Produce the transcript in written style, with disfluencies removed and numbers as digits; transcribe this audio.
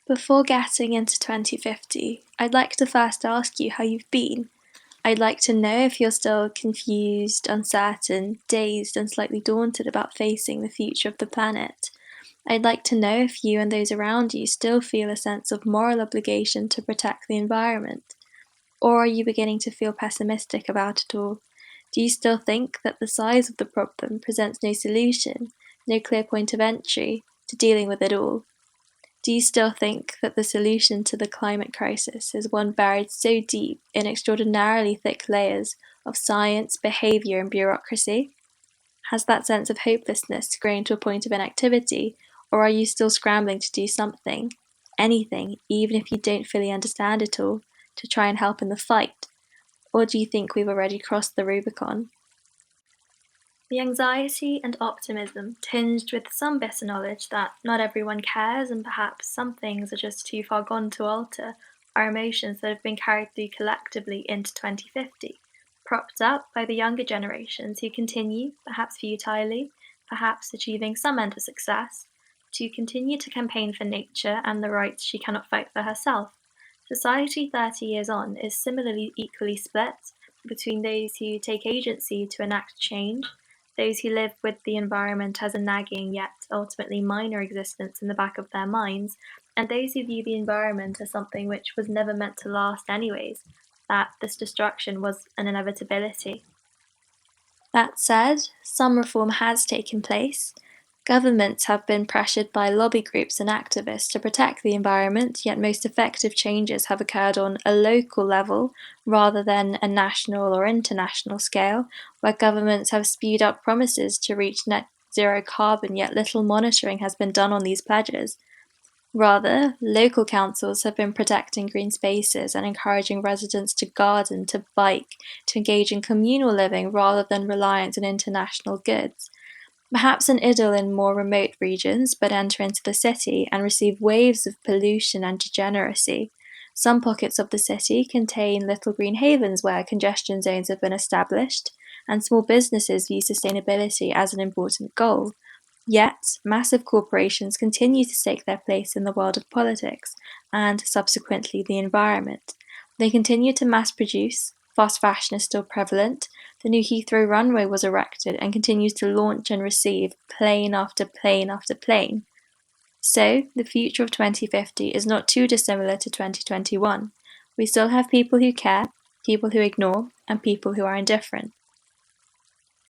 Before getting into 2050, I'd like to first ask you how you've been. I'd like to know if you're still confused, uncertain, dazed, and slightly daunted about facing the future of the planet. I'd like to know if you and those around you still feel a sense of moral obligation to protect the environment. Or are you beginning to feel pessimistic about it all? Do you still think that the size of the problem presents no solution, no clear point of entry to dealing with it all? Do you still think that the solution to the climate crisis is one buried so deep in extraordinarily thick layers of science, behaviour, and bureaucracy? Has that sense of hopelessness grown to a point of inactivity, or are you still scrambling to do something, anything, even if you don't fully understand it all, to try and help in the fight? Or do you think we've already crossed the Rubicon? The anxiety and optimism, tinged with some bitter knowledge that not everyone cares and perhaps some things are just too far gone to alter, are emotions that have been carried through collectively into 2050, propped up by the younger generations who continue, perhaps futilely, perhaps achieving some end of success, to continue to campaign for nature and the rights she cannot fight for herself. Society 30 years on is similarly equally split between those who take agency to enact change, those who live with the environment as a nagging yet ultimately minor existence in the back of their minds, and those who view the environment as something which was never meant to last anyways, that this destruction was an inevitability. That said, some reform has taken place. Governments have been pressured by lobby groups and activists to protect the environment, yet most effective changes have occurred on a local level rather than a national or international scale, where governments have spewed up promises to reach net zero carbon, yet little monitoring has been done on these pledges. Rather, local councils have been protecting green spaces and encouraging residents to garden, to bike, to engage in communal living rather than reliance on international goods. Perhaps an idyll in more remote regions, but enter into the city and receive waves of pollution and degeneracy. Some pockets of the city contain little green havens where congestion zones have been established, and small businesses view sustainability as an important goal. Yet, massive corporations continue to stake their place in the world of politics, and subsequently the environment. They continue to mass produce, fast fashion is still prevalent, the new Heathrow runway was erected and continues to launch and receive plane after plane after plane. So, the future of 2050 is not too dissimilar to 2021. We still have people who care, people who ignore, and people who are indifferent.